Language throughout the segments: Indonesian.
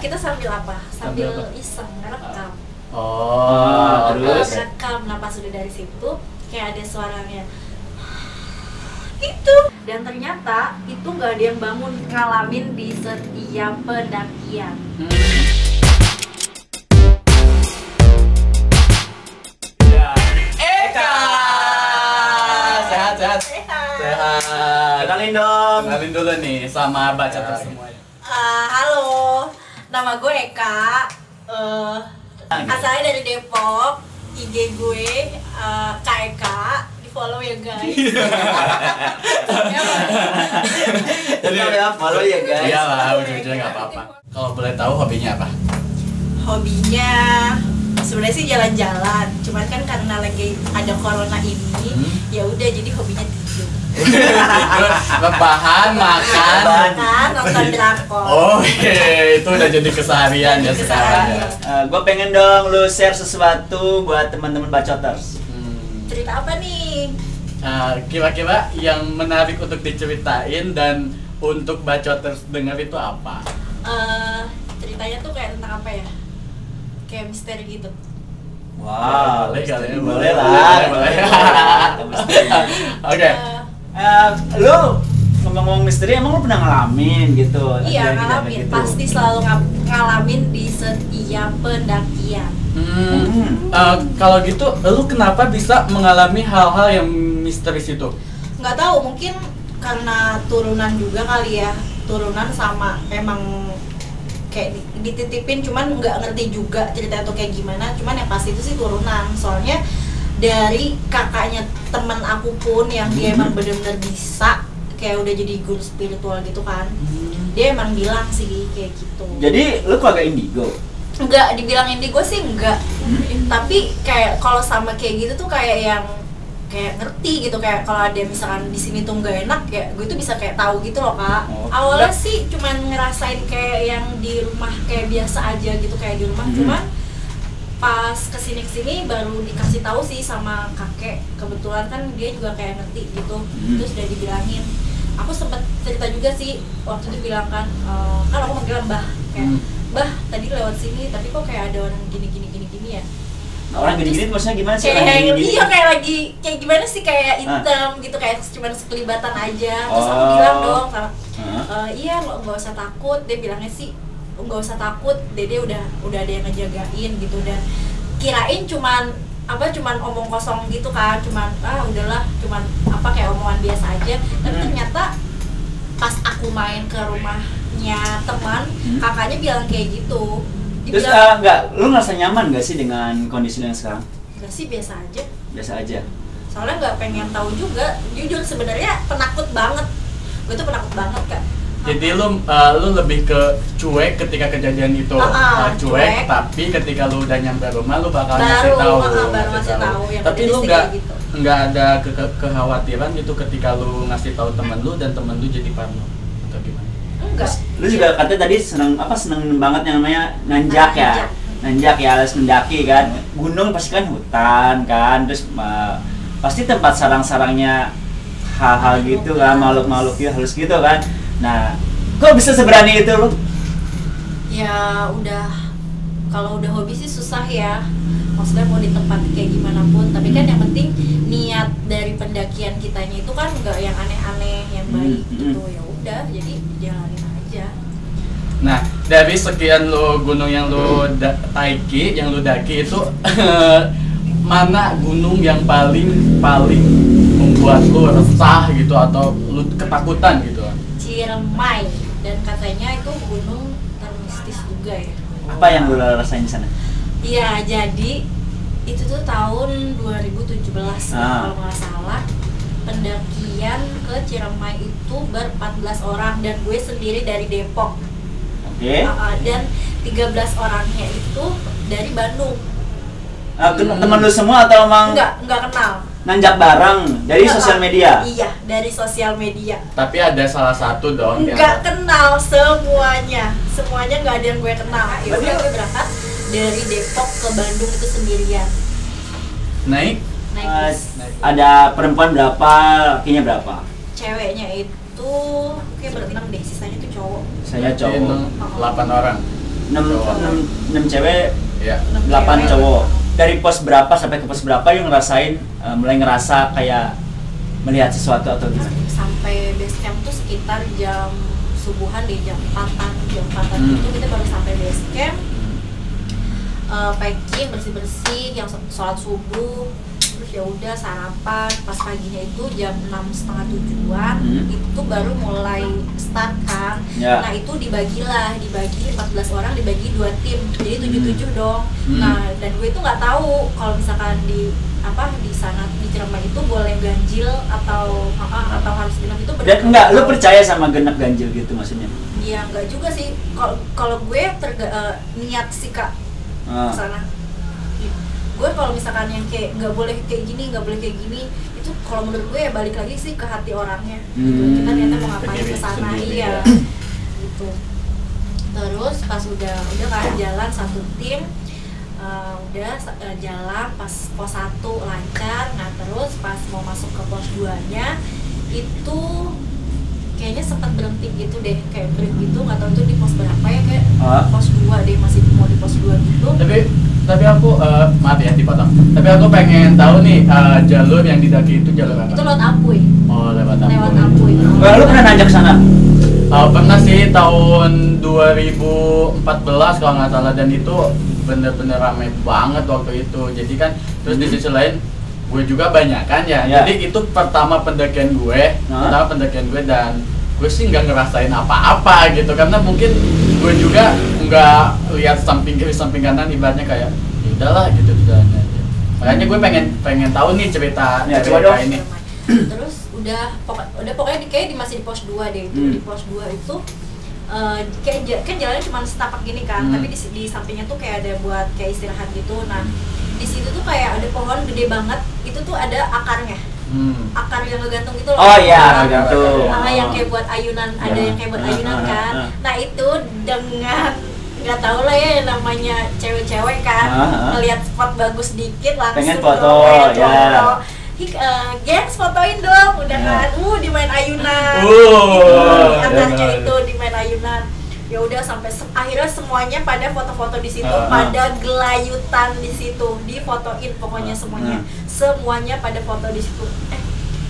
Kita sambil apa? Sambil Sambil apa? iseng, rekam. Terus Rekam. Nah pas udah dari situ kayak ada suaranya itu, dan ternyata itu nggak ada yang bangun, ngalamin di setiap pendakian. Eka, sehat. Kenalin dong. Kenalin dulu nih sama baca semuanya. Halo, nama gue Eka. Asalnya dari Depok. IG gue Kak Eka. Di follow ya guys. Jadi ya follow ya guys. Iyalah, ujung-ujungnya nggak apa-apa. Kalau boleh tahu hobinya apa? Hobinya sebenarnya sih jalan-jalan. Cuman kan karena lagi ada corona ini, ya udah jadi hobinya tidur. Rebahan, makan. Nonton drakor. Oke, itu udah jadi keseharian ya sekarang ya. Gue pengen dong lu share sesuatu buat teman-teman bacoters. Cerita apa nih? Kira-kira yang menarik untuk diceritain dan untuk bacoters dengar itu apa? Ceritanya tuh kayak tentang apa ya? Kayak misteri gitu. Wow, boleh kali ya, boleh lah. boleh. Oke. Lu ngomong-ngomong misteri, emang lu pernah ngalamin gitu? Iya, Kejadian ngalamin. gitu? Pasti selalu ngalamin di setiap pendakian. Kalau gitu, lu kenapa bisa mengalami hal-hal yang misterius itu? Nggak tahu, mungkin karena turunan juga kali ya. Turunan sama emang kayak dititipin, cuman nggak ngerti juga ceritanya tuh kayak gimana. Cuman yang pasti itu sih turunan. Soalnya dari kakaknya temen aku pun yang dia emang bener-bener bisa kayak udah jadi guru spiritual gitu kan. Dia emang bilang sih kayak gitu. Jadi lu keluarga indigo? Enggak, dibilang indigo sih enggak. Tapi kayak kalau sama kayak gitu tuh kayak yang kayak ngerti gitu, kayak kalau ada misalkan di sini tuh nggak enak ya gue tuh bisa kayak tahu gitu loh Kak. Awalnya sih cuman ngerasain kayak yang di rumah kayak biasa aja gitu, kayak di rumah. Cuman pas kesini baru dikasih tahu sih sama kakek, kebetulan kan dia juga kayak ngerti gitu. Terus udah dibilangin, aku sempet cerita juga sih waktu itu, bilang kan kan aku manggil Mbah, kayak Mbah tadi lewat sini tapi kok kayak ada orang gini ya. Orang gini-gini maksudnya gimana sih? Kayak iya, kayak lagi kayak gimana sih, kayak hitam gitu, kayak cuma sekelibatan aja. Terus aku bilang dong sama iya nggak usah takut, dia bilangnya sih nggak usah takut, Dede udah ada yang ngejagain gitu. Dan kirain cuman omong kosong gitu kan, cuman udahlah, cuman apa kayak omongan biasa aja. Tapi ternyata pas aku main ke rumahnya teman, kakaknya bilang kayak gitu. Terus lu ngerasa nyaman gak sih dengan kondisi lu yang sekarang? Enggak sih, biasa aja. Biasa aja. Soalnya nggak pengen tahu juga, jujur sebenarnya penakut banget. Gue tuh penakut banget Kak. Jadi lu lebih ke cuek ketika kejadian itu. Cuek, tapi ketika lu udah nyampe rumah lu bakal ngasih tahu. Baru ngasih tahu. Tapi lu nggak ada kekhawatiran gitu ketika lu ngasih tahu temen lu dan temen lu jadi parno atau gimana? Enggak. Lu juga katanya tadi seneng banget yang namanya nanjak ya. Nanjak ya, alias mendaki kan. Gunung pasti kan hutan kan, terus pasti tempat sarang-sarangnya hal-hal gitu kan, makhluk-makhluk gitu halus gitu kan. Nah, kok bisa seberani itu lu? Ya udah, kalau udah hobi sih susah ya. Maksudnya mau di tempat kayak gimana pun, tapi kan yang penting niat dari pendakian kitanya itu kan nggak yang aneh-aneh, yang baik gitu. Ya udah, jadi jalanin aja. Nah, dari sekian lu gunung yang lu taiki, yang lu daki itu mana gunung yang paling membuat lu resah gitu atau lu ketakutan gitu? Ciremai, dan katanya itu gunung termistis juga ya. Apa yang lu rasain di sana? Iya, jadi itu tuh tahun 2017 kalau nggak salah. Pendakian ke Ciremai itu ber-14 orang dan gue sendiri dari Depok. Oke. Dan 13 orangnya itu dari Bandung. Temen lu semua atau emang? Enggak kenal. Nanjak bareng dari sosial media? Iya, dari sosial media. Tapi ada salah satu dong Enggak kenal semuanya nggak ada yang gue kenal. Ya udah, gue berangkat dari Depok ke Bandung itu sendirian. Naik Naik bis. Ada perempuan berapa, lakinya berapa? Ceweknya itu kayak berenam deh, sisanya tuh cowok. Saya cowok. 8 orang. 6 cewek, Iya. 8 cowok. Dari pos berapa sampai ke pos berapa yang ngerasain mulai ngerasa kayak melihat sesuatu atau gimana? Sampai base camp tuh sekitar jam subuhan deh, jam 4-an itu kita baru sampai base camp. Packing, bersih-bersih, yang sholat subuh, terus ya udah sarapan. Pas paginya itu jam 6:30, 7-an itu baru mulai start kan. Nah itu dibagi 14 orang dibagi 2 tim, jadi 7-7 dong. Nah dan gue itu nggak tahu kalau misalkan di sana di Ciremai itu boleh ganjil atau harus genap itu benar. Dan enggak, lu percaya sama genap ganjil gitu maksudnya? Iya enggak juga sih. Kalau gue niat sih Kak kesana. Gue kalau misalkan yang kayak nggak boleh kayak gini itu kalau menurut gue ya balik lagi sih ke hati orangnya gitu. Kita niatnya mau ngapain kesana, iya gitu. Terus pas udah kan jalan satu tim, jalan pas pos 1 lancar. Nah terus pas mau masuk ke pos 2 nya itu kayaknya sempat berhenti gitu deh, kayak break gitu, nggak tahu itu di pos berapa ya, kayak pos 2 deh, masih mau di pos 2 gitu. Tapi aku maaf ya dipotong. Tapi aku pengen tahu nih jalur yang didaki itu jalur apa? Itu lewat Apuy. Oh, lewat Apuy. Lu pernah nanjak sana? Pernah sih tahun 2014 kalau nggak salah, dan itu bener-bener ramai banget waktu itu. Jadi kan terus di sisi lain gue juga banyak kan ya. Jadi itu pertama pendakian gue, dan gue sih nggak ngerasain apa-apa gitu, karena mungkin gue juga nggak lihat samping kiri samping kanan, ibaratnya kayak ya udahlah gitu jalan aja. Makanya gue pengen tahu nih cerita ini. Terus pokoknya kayak masih di pos 2 deh itu. Di pos 2 itu kan jalannya cuma setapak gini kan, tapi di sampingnya tuh kayak ada buat kayak istirahat gitu. Nah di situ tuh kayak ada pohon gede banget, itu tuh ada akarnya. Akar yang ngegantung gitu loh. Oh iya, ngegantung. Yang kayak buat ayunan, ada yang kayak buat ayunan kan. Nah itu dengan nggak tahu lah ya, namanya cewek-cewek kan, ngelihat spot bagus dikit langsung pengen foto, gengs fotoin dong, udah kan, dimain ayunan, atasnya itu dimain ayunan. Ya udah sampai akhirnya semuanya pada foto-foto di situ, pada gelayutan di situ, difotoin pokoknya semuanya pada foto di situ.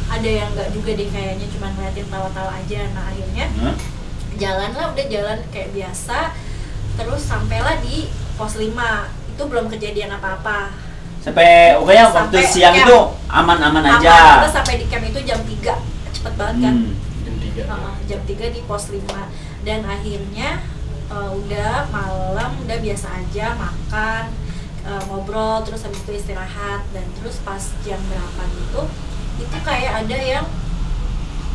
Ada yang nggak juga deh kayaknya, cuma ngeliatin tawa-tawa aja. Nah akhirnya jalan kayak biasa, terus sampailah di pos 5. Itu belum kejadian apa-apa. Sampai waktu siang camp, itu aman-aman aja. Kita sampai di camp itu jam 3, cepet banget kan? Jam 3 di pos 5. Dan akhirnya udah malam, udah biasa aja makan, ngobrol, terus habis itu istirahat. Dan terus pas jam berapa gitu, itu kayak ada yang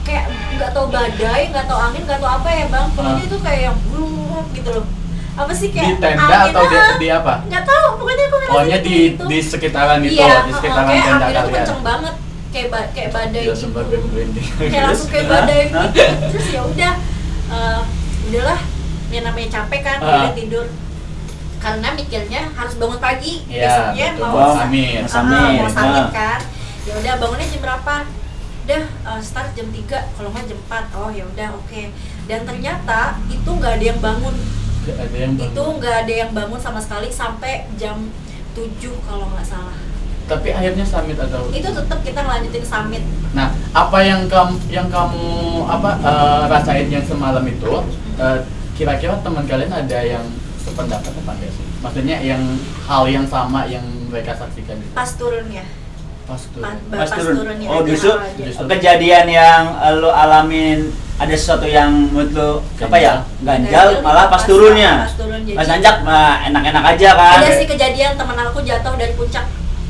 kayak nggak tahu badai, nggak tahu angin, nggak tahu apa ya bang, pokoknya itu kayak yang bluk gitu loh. Apa sih kayak di tenda atau di apa? Nggak tahu, pokoknya aku ngerasain gitu. Di sekitaran itu, di sekitaran kayak tenda anginnya tuh kalian. kenceng banget, kayak badai gitu. Kayak langsung kayak Hah? badai gitu. Terus ya udah, udahlah, yang namanya capek kan, udah tidur. Karena mikirnya harus bangun pagi, besoknya mau summit kan. Ya udah, bangunnya jam berapa? Udah start jam 3, kalau nggak jam 4. Oh ya udah, oke. Dan ternyata itu nggak ada yang bangun. Itu nggak ada yang bangun sama sekali sampai jam 7 kalau nggak salah. Tapi akhirnya summit atau? Itu tetap kita ngelanjutin summit. Nah, apa yang kamu rasain yang semalam itu? Kira-kira teman kalian ada yang sependapat apa enggak sih? Maksudnya yang hal yang sama yang mereka saksikan gitu? Pas turunnya. Pas turunnya. Oh justru kejadian yang lo alamin, ada sesuatu yang menurut lo ganjal malah pas turunnya. Pas nanjak enak-enak aja kan. Ada sih kejadian teman aku jatuh dari puncak.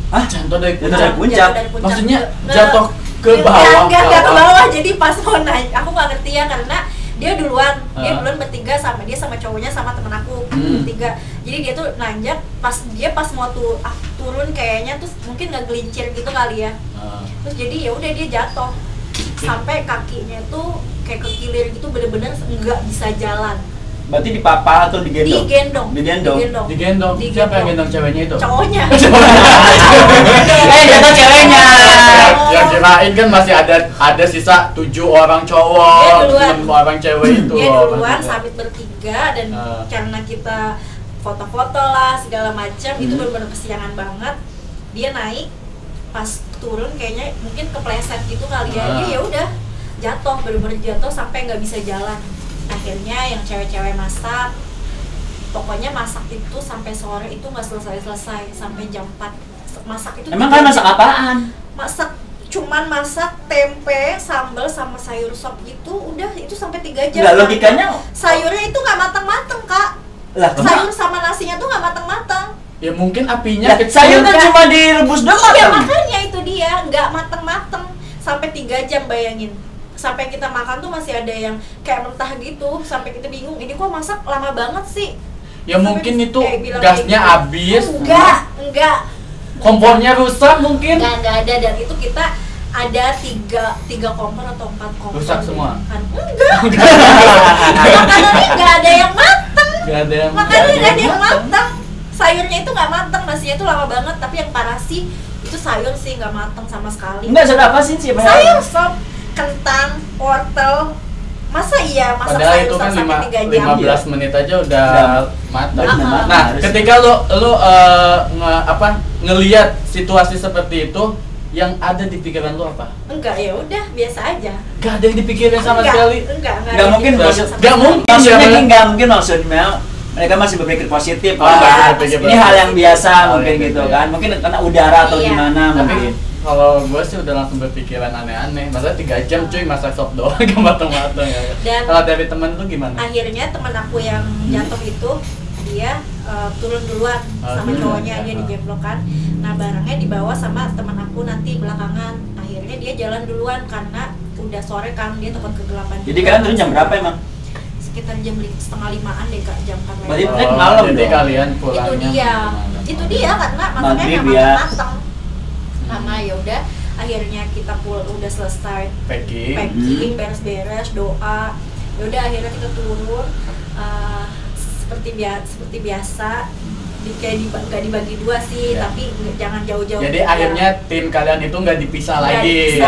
Jatuh dari puncak. Maksudnya jatuh ke bawah. Enggak ke bawah. Jadi pas mau naik, aku nggak ngerti ya, karena dia duluan bertiga sama cowoknya sama temen aku bertiga. Jadi dia tuh nanjak, pas mau turun kayaknya tuh mungkin nggak gelincir gitu kali ya. Terus jadi ya udah dia jatuh sampai kakinya tuh kayak kekilir gitu, bener-bener nggak bisa jalan. berarti dipapa atau digendong? Digendong. Digendong. Siapa yang gendong ceweknya itu? Cowoknya. Jatuh ceweknya. Ya kirain kan masih ada sisa 7 orang cowok, 6 orang cewek itu. Dia duluan sambil bertiga dan karena kita foto-foto lah segala macam itu benar-benar kesiangan banget. Dia naik pas turun kayaknya mungkin kepleset gitu kali ya. Dia ya udah jatuh, bener-bener jatuh sampai nggak bisa jalan. Akhirnya yang cewek-cewek masak, pokoknya masak itu sampai sore itu nggak selesai sampai jam 4 masak itu. Emang kan masak apaan? Cuman masak tempe, sambal sama sayur sop gitu, udah itu sampai 3 jam. Nggak, logikanya sayurnya itu nggak matang-matang kak. Lah, sayur sama nasinya tuh nggak matang-matang. Ya mungkin apinya kecil. Sayur kan cuma direbus doang. Iya makanya itu dia nggak matang-matang sampai 3 jam, bayangin. Sampai kita makan tuh masih ada yang kayak mentah gitu, sampai kita bingung ini kok masak lama banget sih. Ya sampai mungkin itu gitu. gasnya habis. Enggak. Kompornya rusak mungkin. Enggak ada, dan itu kita ada tiga kompor atau 4 kompor. Rusak semua? Enggak. Makanannya enggak ada yang matang. Makanannya enggak ada yang matang. Sayurnya itu nggak matang, nasinya itu lama banget. Tapi yang parah sih itu sayur sih nggak matang sama sekali. Enggak, sayur apa sih siapa? Sayur sop, kentang, wortel. Masa iya masak padahal sayur itu kan sampai 3 jam? 15 menit aja udah matang. Nah, ketika lo ngelihat situasi seperti itu, yang ada di pikiran lo apa? Enggak, ya udah biasa aja. Gak ada yang dipikirin sama sekali. Enggak mungkin maksudnya mereka masih berpikir positif. Ini hal yang biasa mungkin gitu kan. Mungkin karena udara atau gimana mungkin. Kalau gue sih udah langsung berpikiran aneh-aneh. Masa 3 jam cuy masak sop doang gak matang-matang ya. Kalau dari temen tuh gimana? Akhirnya temen aku yang jatuh itu dia turun duluan sama cowoknya, dia digemblok kan. Nah barangnya dibawa sama teman aku nanti belakangan. Akhirnya dia jalan duluan karena udah sore kan, dia takut kegelapan. Jadi kalian turun jam berapa emang? Sekitar jam 4:30 deh kak, jam 4 berarti malam jadi dong. Kalian pulangnya itu dia karena masaknya nggak matang. Nama ya udah akhirnya kita udah selesai packing, beres-beres, doa. Ya udah akhirnya kita turun seperti biasa. Nggak dibagi 2 sih, tapi jangan jauh-jauh. Jadi akhirnya tim kalian itu nggak dipisah lagi.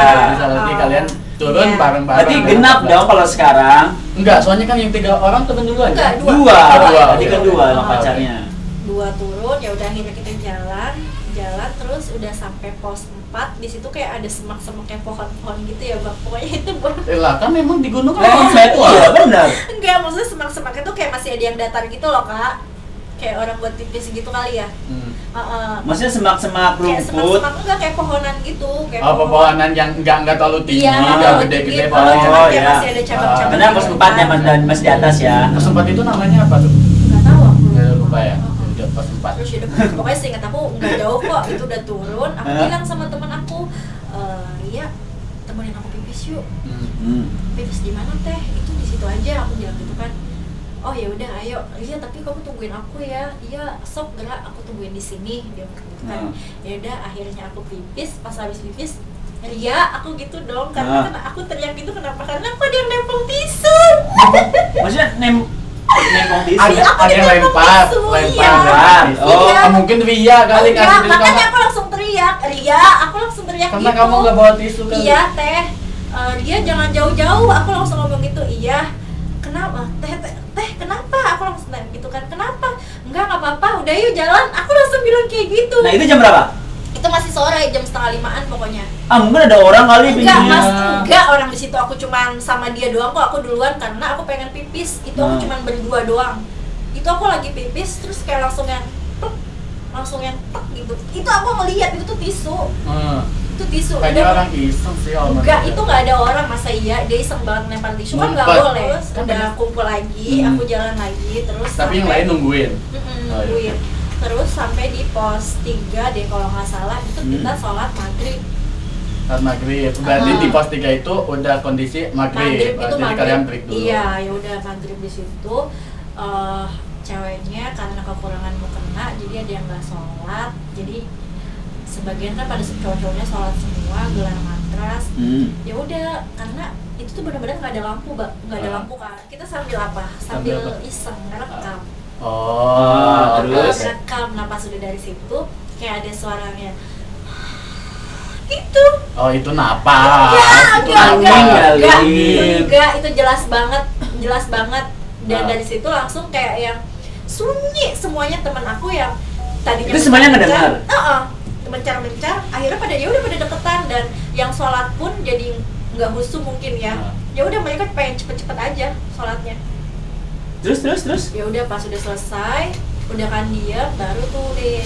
Kalian turun bareng-bareng. Berarti genap dong kalau sekarang. Enggak, soalnya kan yang 3 orang turun duluan. Enggak, 2. Tadi kan 2 sama pacarnya. 2 turun, ya udah akhirnya kita jalan terus udah sampai pos 4. Di situ kayak ada semak-semak kayak pohon-pohon gitu ya bang. Pokoknya itu lah kan memang di gunung kan iya benar. Enggak, maksudnya semak-semak itu kayak masih ada yang datar gitu loh kak. Kayak orang buat tipis gitu kali ya. Maksudnya semak-semak rumput. Semak-semak enggak kayak pohonan gitu, kayak pohonan yang enggak terlalu tinggi, enggak gede-gede Oh iya. Masih ada cabang-cabang. Benar, pos 4-nya masih di atas ya. Pos 4 itu namanya apa tuh? Enggak tahu aku. Enggak lupa ya. Udah pos 4. Terus udah, pokoknya seingat aku enggak jauh kok, itu udah turun. Aku bilang sama teman aku, "Iya, temenin aku pipis yuk." Pipis di mana teh? Itu di situ aja, aku bilang gitu kan. Oh ya udah ayo. Iya tapi kamu tungguin aku ya. Iya sok gerak, aku tungguin di sini, dia bilang kan. Ya udah akhirnya aku pipis, pas habis pipis Ria, aku gitu dong karena kan aku teriak gitu kenapa? Karena aku ada yang nempel tisu. Maksudnya nempel tisu. Ada yang lempar. Mungkin Ria kali ngasih tisu. Makanya aku langsung teriak, Ria, aku langsung teriak karena gitu. Kamu nggak bawa tisu kan? Iya teh, dia jangan jauh-jauh. Aku langsung ngomong gitu, iya. Kenapa? Teh kenapa? Aku langsung nanya gitu kan, kenapa? Enggak apa-apa, udah yuk jalan. Aku langsung bilang kayak gitu. Nah itu jam berapa? Itu masih sore, jam 4:30 pokoknya. Mungkin ada orang kali. Enggak orang di situ. Aku cuman sama dia doang kok. Aku duluan karena aku pengen pipis. Itu aku cuman berdua doang. Itu aku lagi pipis terus kayak langsung yang tek gitu. Itu aku ngelihat itu tuh tisu. Itu tisu. Kayaknya orang iseng sih. Enggak, itu nggak ada orang, masa iya dia iseng banget lempar tisu kan nggak boleh. Udah kumpul lagi, aku jalan lagi terus. Tapi yang lain nungguin. Nungguin. Terus sampai di pos 3 deh kalau nggak salah itu kita sholat maghrib. Sholat maghrib. Berarti di pos 3 itu udah kondisi maghrib. Jadi kalian break dulu. Iya, ya udah maghrib di situ. Ceweknya karena kekurangan mukena jadi ada yang nggak sholat, jadi sebagian kan pada cowok-cowoknya sholat semua, gelar matras. Ya udah, karena itu tuh benar-benar nggak ada lampu, nggak ada lampu kan. Kita sambil apa? Sambil iseng rekam. Terus Rekam. Nah pas udah dari situ kayak ada suaranya gitu. Oh itu napas. Enggak, itu jelas banget. Dan dari situ langsung kayak yang sunyi semuanya. Teman aku yang tadinya itu semuanya ngedengar. Mencar, akhirnya pada ya udah pada deketan, dan yang sholat pun jadi nggak khusyuk mungkin ya. Ya udah mereka pengen cepet-cepet aja sholatnya. Terus Ya udah pas udah selesai, udah kan dia baru tuh deh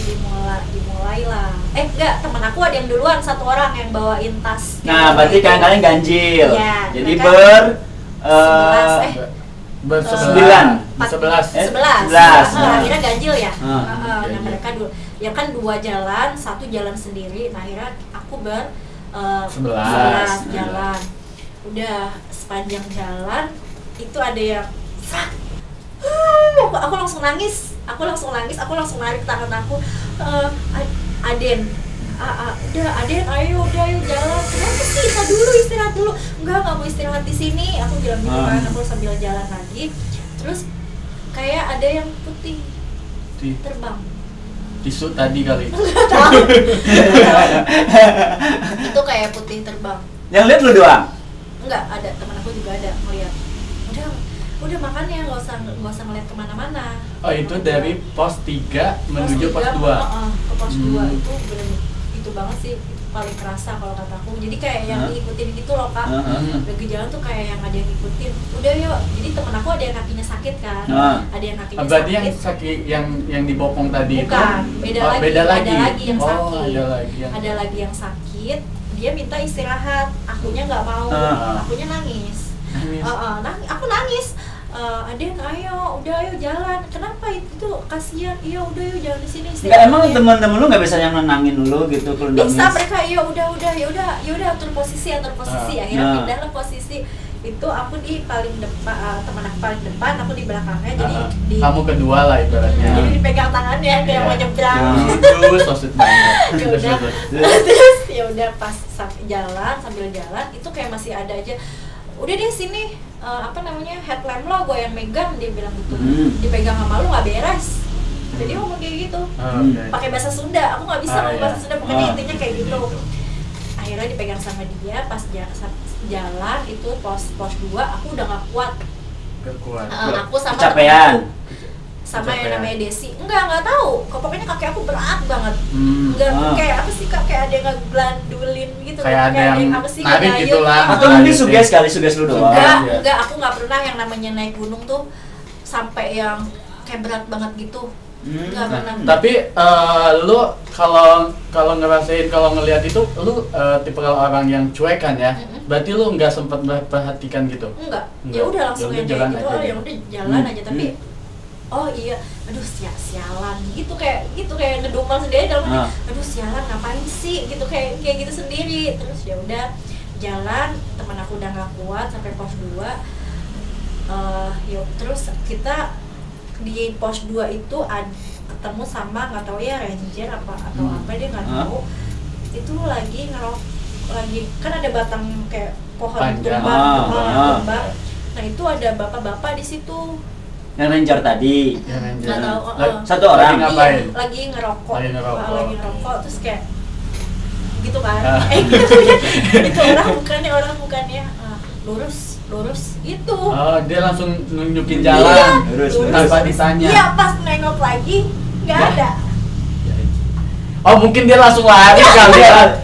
dimulai lah. Enggak, teman aku ada yang duluan, satu orang yang bawain tas. Nah berarti kalian ganjil. Ya, jadi sebelas. Akhirnya ganjil ya. Nah mereka ya kan 2 jalan, 1 jalan sendiri. Nah akhirnya aku 11 jalan. Udah sepanjang jalan itu ada yang aku langsung nangis, aku langsung narik tangan aku. Aden, udah Aden, ayo jalan. Kenapa sih? Istirahat dulu. Enggak mau istirahat di sini. Aku bilang gitu kan, aku sambil jalan lagi. Terus kayak ada yang putih terbang. Tisu tadi kali. Itu kayak putih terbang. Yang lihat lu doang? Enggak, ada teman aku juga ada ngeliat. Udah makannya, nggak usah ngeliat kemana-mana. Oh itu dari pos 3 menuju pos 2. Ke pos 2 itu bener itu banget sih, itu paling kerasa kalau kataku. Jadi kayak yang diikutin gitu loh kak. Lagi jalan tuh kayak yang ada yang ngikutin. Udah yuk. Jadi temen aku ada yang kakinya sakit kan. Ada yang kakinya berarti sakit. yang sakit yang dibopong tadi bukan, itu? beda lagi. Ada lagi yang sakit. Ada lagi yang sakit. Dia minta istirahat. Akunya nggak mau. Akunya nangis. Aku nangis. Aden, ayo jalan. Kenapa itu kasihan? Iya udah yuk jalan di sini. Enggak, emang teman-teman lu nggak bisa yang nenangin lu gitu kalau nangis? Bisa mereka, ya udah atur posisi. Akhirnya pindah lah posisi. Itu aku di paling depan, teman aku paling depan, aku di belakangnya. Jadi kamu kedua lah ibaratnya. Jadi dipegang tangannya kayak mau nyebrang. Itu so sweet banget. Terus ya udah pas sambil jalan itu kayak masih ada aja. Udah deh sini, headlamp lo gue yang megang, dia bilang gitu. Dipegang sama lu nggak beres. Jadi ngomong kayak gitu. Pakai bahasa Sunda, aku nggak bisa ngomong bahasa Sunda, pokoknya intinya kayak gitu. Akhirnya dipegang sama dia, pas jalan itu pos 2, aku udah nggak kuat. Aku sama kecapean. Sama yang namanya Desi, nggak tahu. Pokoknya kaki aku berat banget. Kayak apa sih kak? Kayak ada yang ngegelandulin gitu. Kayak ada yang apa sih? narik gitu lah. Atau mungkin suges lu doang. Enggak, aku nggak pernah yang namanya naik gunung tuh sampai yang kayak berat banget gitu. Nggak pernah. Tapi lu kalau ngerasain, kalau ngelihat itu, lu tipe orang yang cuek kan ya? Berarti lu nggak sempat memperhatikan gitu? Enggak. Ya udah langsung yang kayak gitu. Ya udah jalan aja, tapi oh iya, aduh sialan gitu kayak ngedumel sendiri dalam hati. Aduh sialan ngapain sih gitu kayak gitu sendiri. Terus ya udah jalan, teman aku udah nggak kuat sampai pos 2. Yuk terus kita di pos 2 itu ketemu sama nggak tahu ya ranger atau apa dia nggak tahu. Itu lagi kan ada batang kayak pohon tumbang. Nah itu ada bapak-bapak di situ. Yang ranger tadi. Nggak tahu. Satu orang ngapain? Lagi ngerokok. Lagi ngerokok. Terus kayak gitu kan. Itu orang bukannya lurus itu. Oh, dia langsung nunjukin jalan. Lurus. Tanpa ditanya. Iya, pas nengok lagi nggak ada. Oh, mungkin dia langsung lari kali ya.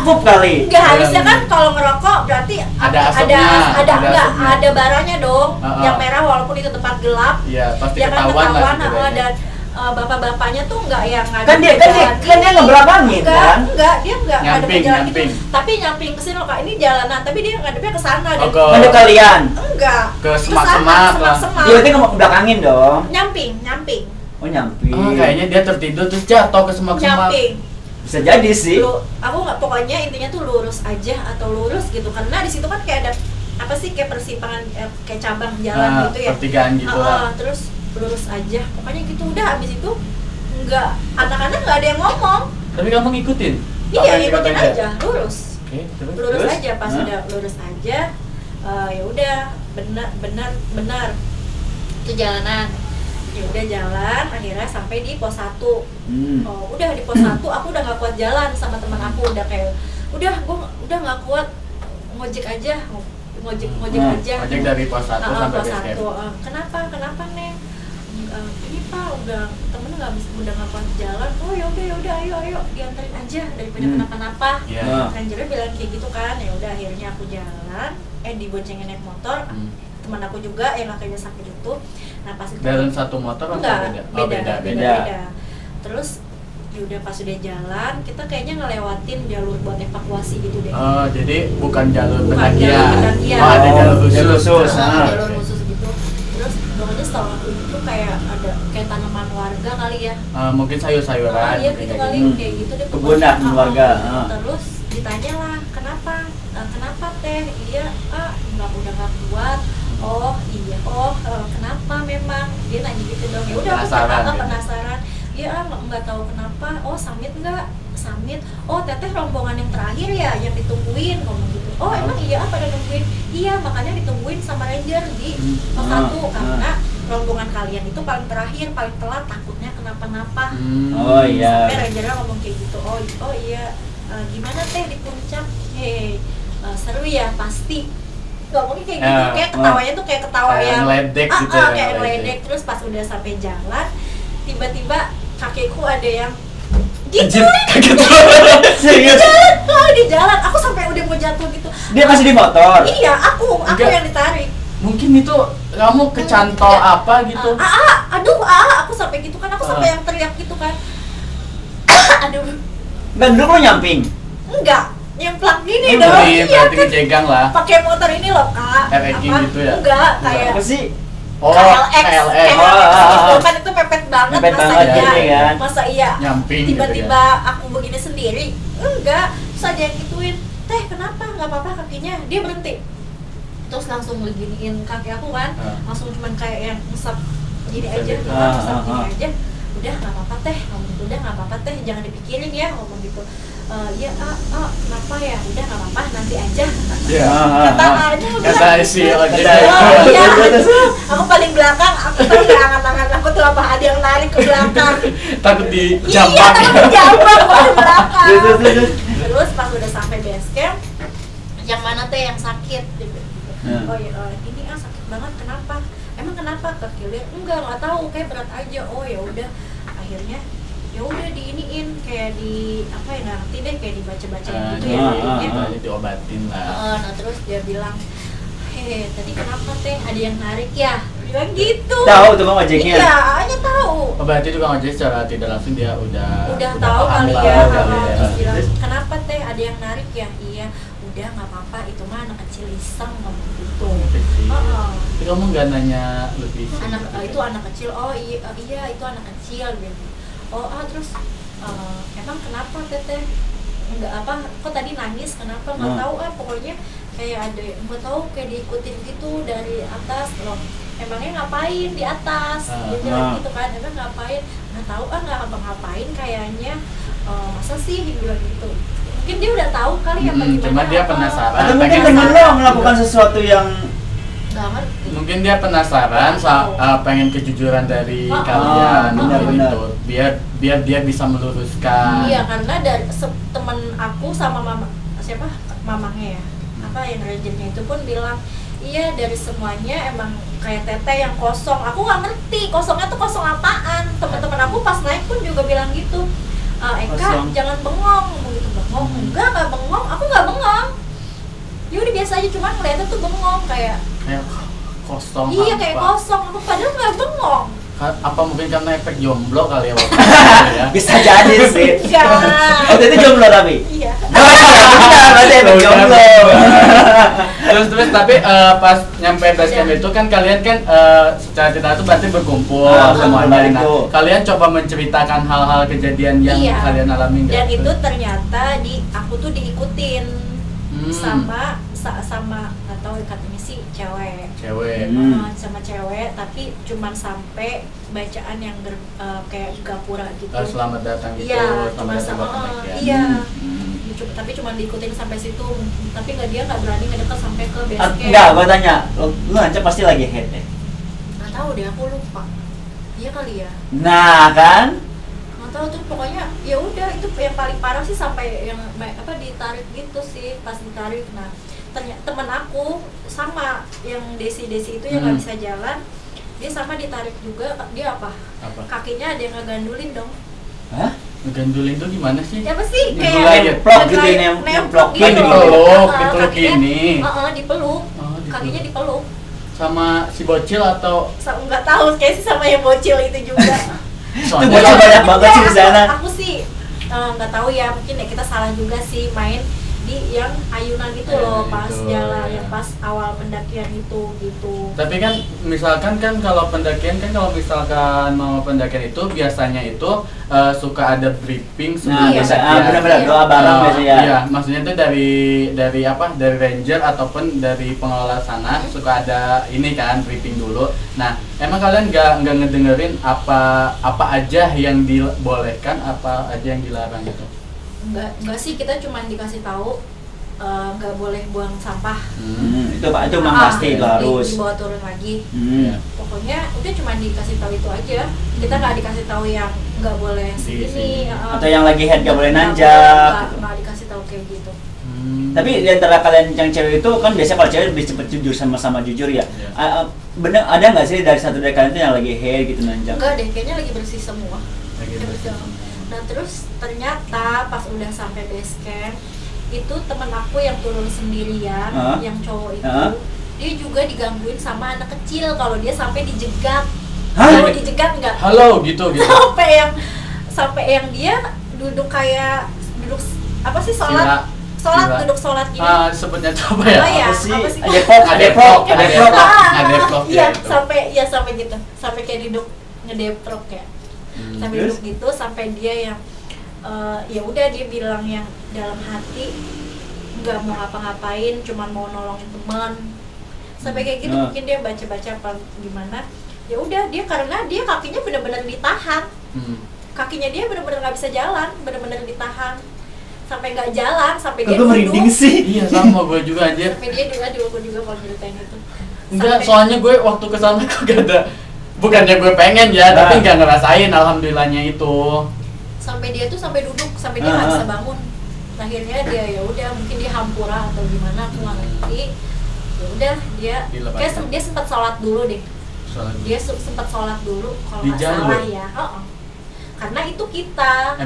Pup kali. Enggak, harusnya kan kalau ngerokok berarti ada asapnya, ada baranya dong. Yang merah walaupun itu tempat gelap. Iya, pasti ya kan ketahuan lah. Dan bapak-bapaknya tuh enggak yang kan dia ngeberapangin kan? Enggak, dia enggak ada jalan gitu. Tapi nyamping ke sini loh Kak. Ini jalanan, tapi dia ngadepnya ke sana dan ngadep kalian. Enggak. Ke semak-semak lah. Dia berarti ngebelakangin dong. Nyamping. Oh nyamping. Kayaknya dia tertidur terus jatuh ke semak-semak. Nyamping. Bisa jadi sih. Aku nggak, pokoknya intinya tuh lurus aja atau lurus gitu, karena di situ kan kayak ada apa sih kayak persimpangan kayak cabang jalan gitu ya. Pertigaan gitu lah. Terus lurus aja, pokoknya gitu. Udah habis itu nggak, anak-anak nggak ada yang ngomong. Tapi kamu ngikutin? Iya, ngikutin aja, lurus. Oke, Lurus aja, pas Hah? udah lurus aja, ya udah benar itu jalanan. Ya udah jalan, akhirnya sampai di pos 1. Udah di pos 1 aku udah nggak kuat jalan sama teman aku, udah kayak udah udah nggak kuat, ngojek aja. Ngojek Ngojek dari pos 1 sampai pos base camp. 1. Kenapa Neng? Ini Pak udah temen nggak bisa, udah nggak kuat jalan. Oh ya udah ayo diantarin aja daripada kenapa-napa. Iya. Ranger bilang kayak gitu kan. Ya udah akhirnya aku jalan, diboncengin naik motor. Teman aku juga yang kakinya sakit itu. Nah pas itu Dalam satu motor atau beda? Oh, beda. Terus udah pas udah jalan, kita kayaknya ngelewatin jalur buat evakuasi gitu deh. Oh, jadi bukan jalur Bukan pendakian. jalur pendakian. Oh, ada jalur khusus. Jalur khusus gitu. Terus pokoknya setelah itu kayak ada kayak tanaman warga kali ya. Mungkin sayur-sayuran. Iya gitu kayak kali, gitu. kayak gitu deh. Kebunan warga. Terus ditanya lah, kenapa teh? Iya, udah nggak kuat. Oh iya, kenapa memang? Dia nanya gitu dong. Ya udah aku penasaran. Iya, nggak tahu kenapa. Oh samit nggak? Samit. Oh teteh rombongan yang terakhir ya, yang ditungguin ngomong gitu. Oh emang iya pada nungguin? Iya makanya ditungguin sama ranger di pos 1 karena rombongan kalian itu paling terakhir, paling telat, takutnya kenapa-napa. Oh iya. Sampai rangernya ngomong kayak gitu. Oh iya, gimana teh di puncak? Seru ya pasti. Ngomongnya kayak gitu, kayak ketawanya tuh kayak ketawa yang ngeledek gitu ya, kayak ngeledek. Terus pas udah sampai jalan, tiba-tiba kakekku ada yang gitu Serius? di jalan, aku sampai udah mau jatuh gitu. Dia masih di motor? Iya, aku yang ditarik. Mungkin itu kamu kecantol apa gitu? Aduh, aku sampai gitu kan, aku sampai yang teriak gitu kan. Aduh. Dan dulu lo nyamping? Enggak, nyemplak gini dong. Iya, berarti kejegang lah. Pakai motor ini loh kak. Ranking gitu ya? Enggak, kayak Apa sih? KLX. Oh, Kan itu pepet banget, Mepet masa banget iya? gitu kan? Masa iya? Nyamping gitu Tiba-tiba aku begini sendiri, enggak, terus aja yang gituin, teh kenapa? Nggak apa-apa kakinya, dia berhenti. Terus langsung beginiin kaki aku kan, langsung cuman kayak yang ngesap gini aja, ngesap gini aja. Udah nggak apa-apa teh, ngomong gitu, udah nggak apa-apa teh, jangan dipikirin ya, ngomong gitu. Ya kenapa ya, udah nggak apa-apa, nanti aja. Kata si ojek. Iya, aku paling belakang, aku tuh nggak angan-angan, aku tuh apa ada yang narik ke belakang. Takut Iya, dijambak. takut dijambak paling belakang. Terus pas udah sampai base camp, yang mana teh yang sakit? Oh iya, ini sakit banget, kenapa? Emang kenapa kaki lu? Nggak tahu, kayak berat aja. Oh ya udah, akhirnya ya udah diiniin kayak di apa ya, ngerti deh, kayak dibaca-baca gitu ya. Diobatin lah. Nah terus dia bilang, tadi kenapa teh, ada yang narik ya? Bilang gitu. Tahu tuh bang ojeknya? Iya, hanya tahu. Berarti tukang ojek secara tidak langsung dia udah Tahu paham kali lah, ya. udah. Terus bilang, kenapa teh, ada yang narik ya? Iya, udah nggak apa-apa, itu mah anak kecil iseng ngomong gitu. Tapi kamu nggak nanya lebih? Itu anak kecil. Oh iya itu anak kecil gitu. Terus emang kenapa teteh? Enggak apa, kok tadi nangis kenapa? Nggak tahu pokoknya kayak ada, nggak tahu kayak diikutin gitu dari atas loh. Emangnya ngapain di atas? Dia bilang gitu kan, emang ngapain? Nggak tahu nggak ngapain kayaknya. Masa sih dia bilang gitu? Mungkin dia udah tahu kali apa gimana. Cuma dia penasaran. Atau mungkin temen lo melakukan sesuatu yang mungkin dia penasaran, pengen kejujuran dari kalian, benar-benar. gitu. Biar dia bisa meluruskan. Iya, karena dari temen aku sama mamangnya ya, apa yang rangernya itu pun bilang, iya dari semuanya emang kayak teteh yang kosong. Aku nggak ngerti kosongnya tuh kosong apaan. Teman-teman aku pas naik pun juga bilang gitu. Eka Kosong. jangan bengong, begitu bengong. Nggak bengong, aku nggak bengong. Ya udah biasa aja, cuman ngeliatnya tuh bengong kayak kosong. iya kayak kosong, aku padahal nggak bengong. Apa mungkin karena efek jomblo kali ya waktu itu ya? bisa jadi sih. Enggak. Waktu itu jomblo tapi? Iya. Benar, berarti efek jomblo. Terus tapi pas nyampe base camp itu kan kalian kan secara tidak itu berarti berkumpul semuanya. Nah, kalian coba menceritakan hal-hal kejadian yang kalian alami nggak? Dan itu ternyata aku tuh diikutin sama tahu katanya sih cewek. Sama cewek, tapi cuman sampai bacaan yang kayak gapura gitu. Selamat datang gitu. Iya, selamat datang buat pendakian. iya. Tapi cuma diikutin sampai situ, tapi dia nggak berani ngedeket sampai ke base camp. Enggak, gua tanya, lu aja pasti lagi head ya? Nggak tahu deh, aku lupa. Iya kali ya. Nah kan? Nggak tahu tuh, pokoknya ya udah itu yang paling parah sih sampai yang ditarik gitu sih, pas ditarik. Nah ternyata temen aku sama yang Desi itu yang nggak bisa jalan, dia sama ditarik juga. Dia apa? Kakinya ada yang ngegandulin dong. Hah? Ngegandulin tuh gimana sih? Ya apa sih? Kayak plok gitu ya, nemplok gitu. Dipeluk ini. Dipeluk. Kakinya dipeluk. Sama si bocil atau? Nggak tahu, kayak sih sama yang bocil itu juga. Itu bocil banyak banget sih di sana. Aku sih nggak tahu ya, mungkin ya kita salah juga sih main di yang ayunan itu loh pas jalan, yang pas awal pendakian itu gitu. Tapi kan misalkan kan kalau pendakian kan kalau misalkan mau pendakian itu biasanya itu suka ada briefing sebelum pendakian. Benar-benar doa bareng biasanya. Iya, maksudnya itu dari ranger ataupun dari pengelola sana suka ada ini kan briefing dulu. Nah, emang kalian nggak ngedengerin apa aja yang dibolehkan, apa aja yang dilarang gitu? Enggak sih, kita cuma dikasih tahu nggak boleh buang sampah. Itu memang pasti itu harus dibawa turun lagi. Pokoknya udah cuma dikasih tahu itu aja. Kita nggak dikasih tahu yang nggak boleh segini atau yang lagi head nggak boleh nanjak. Nggak dikasih tahu kayak gitu. Tapi di antara kalian yang cewek itu kan biasanya kalau cewek lebih cepet jujur, sama jujur ya. Bener, ada nggak sih dari satu dari kalian itu yang lagi head gitu nanjak? Enggak deh, kayaknya lagi bersih semua. Bersih. Nah terus ternyata pas udah sampai base camp itu temen aku yang turun sendirian, yang cowok itu, dia juga digangguin sama anak kecil kalau dia sampai dijegat. Kalau dijegat enggak? Halo gitu. Sampai yang dia duduk apa sih sholat duduk sholat gini. Sebutnya apa ya? Apa sih? Adeprok. Iya, sampai gitu. Sampai kayak duduk ngedeprok ya. Sampai duduk gitu, sampai dia yang ya udah dia bilang yang dalam hati nggak mau ngapa-ngapain, cuman mau nolongin teman. Sampai kayak gitu, mungkin dia baca-baca apa gimana. Ya udah dia, karena dia kakinya benar-benar ditahan. Kakinya dia benar-benar nggak bisa jalan, benar-benar ditahan. Sampai nggak jalan, sampai dia duduk. Merinding sih. Iya, sama gue juga anjir. Sampai dia juga kalau ceritain itu. Enggak, soalnya gue waktu kesana kok gak ada. Bukannya gue pengen ya, tapi nggak ngerasain alhamdulillahnya itu. Sampai dia tuh sampai duduk, sampai dia nggak bisa bangun. Akhirnya dia ya udah, mungkin dia hampura atau gimana, aku nggak ngerti. Ya udah dia sempat sholat dulu deh. Dia sempat sholat dulu kalau nggak salah ya. Karena itu kita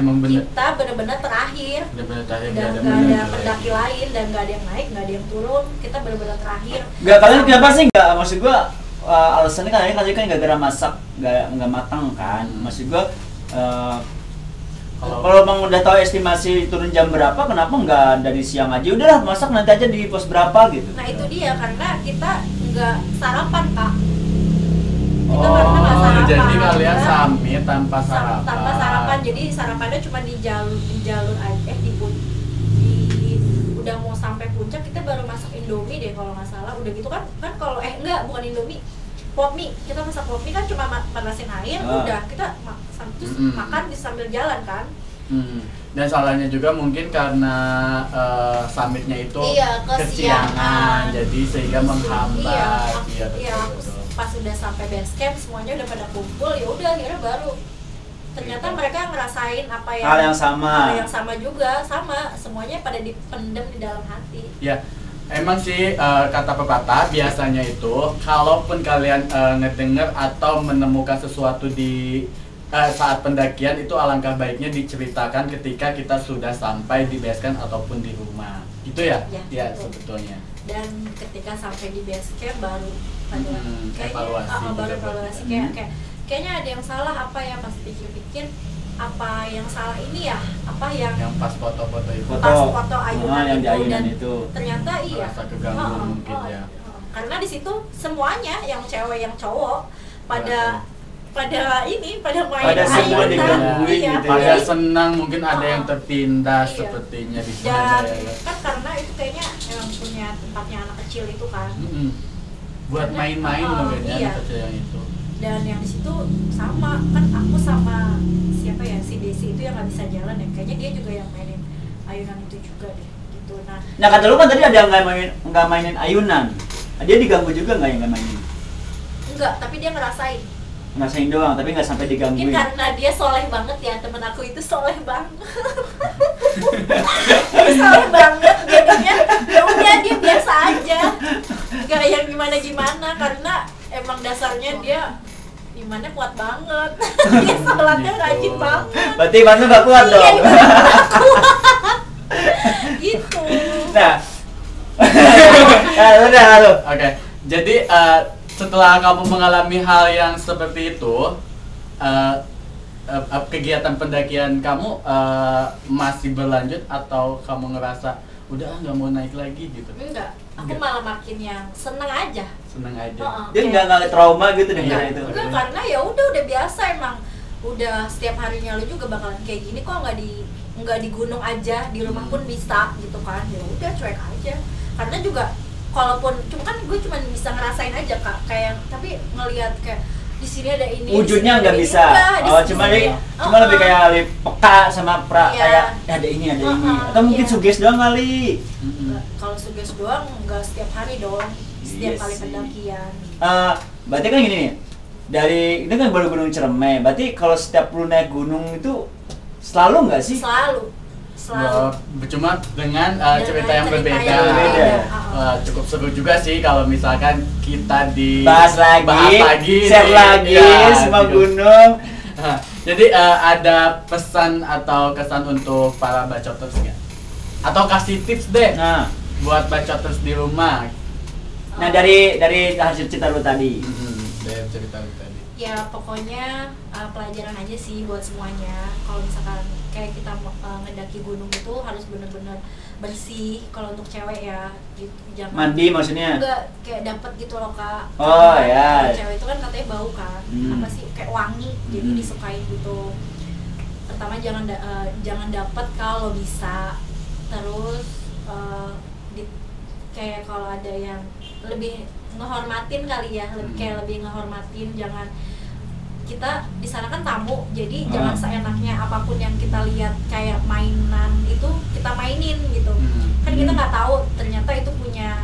benar-benar terakhir. Dan nggak ada pendaki lain, dan nggak ada yang naik, nggak ada yang turun. Kita benar-benar terakhir. Nggak, kalian kenapa sih nggak? Maksud gue alasannya kalian kan gara-gara masak nggak matang kan. Maksud gue kalau emang udah tahu estimasi turun jam berapa, kenapa nggak dari siang aja? Udahlah masak nanti aja di pos berapa gitu. Nah itu dia, karena kita nggak sarapan Kak. Jadi kalian summit tanpa sarapan. Tanpa sarapan, jadi sarapannya cuma di jalur aja, udah mau sampai puncak kita baru masak Indomie deh kalau nggak salah. Udah gitu kan kalau enggak, bukan Indomie, pop mie. Kita masak pop mie kan cuma panasin air, udah kita makan sambil jalan kan. Dan salahnya juga mungkin karena summitnya itu kesiangan, jadi sehingga menghambat. Iya, pas udah sampai base camp semuanya udah pada kumpul, ya udah akhirnya baru ternyata mereka ngerasain hal yang sama juga, semuanya pada dipendem di dalam hati. Ya, emang sih kata pepatah biasanya itu kalaupun kalian ngedenger atau menemukan sesuatu di saat pendakian, itu alangkah baiknya diceritakan ketika kita sudah sampai di base camp ataupun di rumah. Gitu ya? Ya, sebetulnya. Dan ketika sampai di base camp baru evaluasi kayaknya ada yang salah apa ya, pas pikir-pikir apa yang salah ini ya, apa yang pas foto-foto itu, pas foto ayunan itu, dan itu ternyata rasa keganggu mungkin ya, karena di situ semuanya yang cewek yang cowok pada pada main Pada semua ayunan. digangguin Iya. gitu Pada ya. senang, mungkin ada yang tertindas Iya. sepertinya di sana Dan ya. kan karena itu kayaknya emang punya tempatnya anak kecil itu kan. Mm-mm. Buat main-main mungkin ya Iya. anak kecil yang itu. Dan yang di situ sama kan aku sama siapa ya, si Desi itu yang nggak bisa jalan ya, kayaknya dia juga yang mainin ayunan itu juga deh gitu. Nah kata lu kan tadi ada yang nggak mainin ayunan. Dia diganggu juga nggak yang nggak mainin? enggak, tapi dia ngerasain. Ngerasain doang, tapi nggak sampai Mungkin digangguin. karena dia soleh banget ya, temen aku itu soleh banget. Dia soleh banget, jadinya ya udah dia biasa aja, nggak yang gimana karena emang dasarnya dia imannya kuat banget. Dia sholatnya rajin banget. Berarti iman lu nggak kuat Iya, dong. imannya nggak kuat. Gitu. Nah, udah lalu. Oke, jadi setelah kamu mengalami hal yang seperti itu, kegiatan pendakian kamu masih berlanjut atau kamu ngerasa udah nggak mau naik lagi gitu? Enggak, aku Enggak. malah makin yang seneng aja. Seneng aja. Heeh. Dia nggak trauma gitu dengan Enggak, itu. enggak, karena ya udah biasa emang, udah setiap harinya lu juga bakalan kayak gini kok, nggak di gunung aja, di rumah pun bisa gitu kan. Ya udah cuek aja, karena juga kalaupun gue cuma bisa ngerasain aja Kak, kayak tapi ngelihat kayak di sini ada ini, Wujudnya di sini nggak ada ini. bisa. Enggak, di Oh, sini cuma ada- cuma lebih kayak lebih peka sama Iya. kayak ada ini ada ini. Atau mungkin Iya. suges doang kali. Mm-mm. Enggak, kalau suges doang nggak setiap hari dong, setiap Iya kali sih. pendakian. Berarti kan gini nih. Dari ini kan baru Gunung Ciremai. Berarti kalau setiap lu naik gunung itu selalu nggak sih? Selalu. Cuma dengan cerita yang berbeda. yang berbeda. Cukup seru juga sih kalau misalkan kita Bahas lagi, share nih. lagi Ya, semua gitu. gunung. Nah, jadi ada pesan atau kesan untuk para bacoters nggak? Atau kasih tips deh Nah, buat bacoters di rumah. dari hasil cerita lu tadi. Dari cerita lu tadi. Ya pokoknya pelajaran aja sih buat semuanya. Kalau misalkan kayak kita ngedaki gunung itu harus bener-bener bersih. Kalau untuk cewek ya gitu, jangan Mandi maksudnya. enggak kayak dapet gitu loh Kak. Oh, Karena ya. kalau cewek itu kan katanya bau kan, apa sih kayak wangi, jadi disukain gitu. Pertama jangan dapet kalau bisa. Terus kayak kalau ada yang lebih ngehormatin kali ya, lebih ngehormatin. Jangan, kita di sana kan tamu, jadi jangan seenaknya apapun yang kita lihat kayak mainan itu kita mainin gitu. Kan kita nggak tahu ternyata itu punya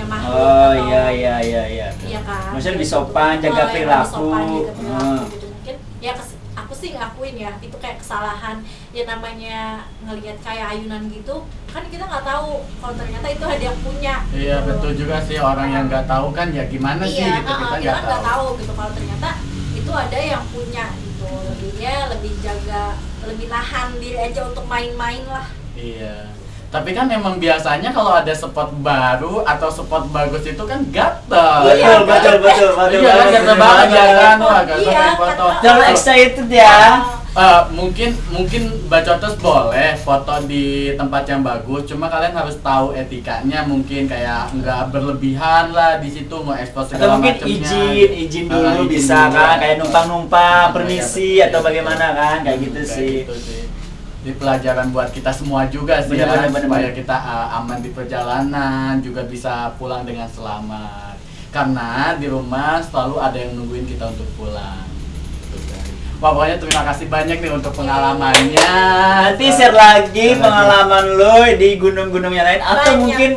makhluk. Oh atau iya. iya kan. Maksudnya lebih Kayak sopan, gitu. jaga Yang lebih perilaku. sopan, jaga perilaku Hmm. gitu. Mungkin ya aku sih ngakuin ya itu kayak kesalahan ya, namanya ngelihat kayak ayunan gitu kan kita nggak tahu kalau ternyata itu ada yang punya. Iya gitu. betul juga sih, orang yang nggak tahu kan ya gimana sih Iya, gitu, kita kita kan nggak tahu. tahu gitu kalau ternyata itu ada yang punya gitu. Lebih jaga, lebih nahan diri aja untuk main-main lah. Iya. Tapi kan emang biasanya kalau ada spot baru atau spot bagus itu kan gatel. Betul. Iya kan gatel banget ya kan, wah gatel Iya, pengen foto. kan. Terlalu excited ya. Mungkin bacoters boleh foto di tempat yang bagus, cuma kalian harus tahu etikanya, mungkin kayak nggak berlebihan lah di situ mau ekspos Atau segala mungkin macamnya. izin dulu bisa dulu. kan, kayak numpang permisi Iya, atau betul. bagaimana kan, kayak gitu Kayak sih. gitu sih. Di pelajaran buat kita semua juga sih ya, Bener. supaya kita aman di perjalanan, juga bisa pulang dengan selamat. Karena di rumah selalu ada yang nungguin kita untuk pulang. Gitu kan. Wah, pokoknya terima kasih banyak nih untuk pengalamannya. Nanti share lagi pengalaman lo di gunung-gunung yang lain atau Banyak. mungkin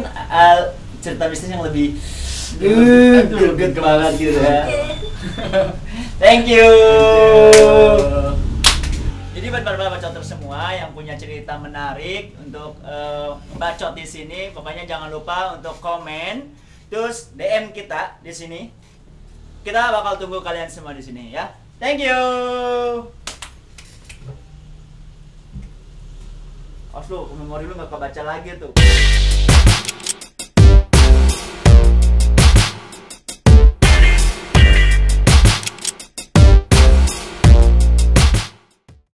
cerita bisnis yang lebih Aduh, good banget gitu ya. Oke. Thank you. Thank you. Jadi buat para bacot semua yang punya cerita menarik untuk bacot di sini, pokoknya jangan lupa untuk komen, terus DM kita di sini. Kita bakal tunggu kalian semua di sini ya. Thank you. Aduh, memori lu nggak kebaca lagi tuh.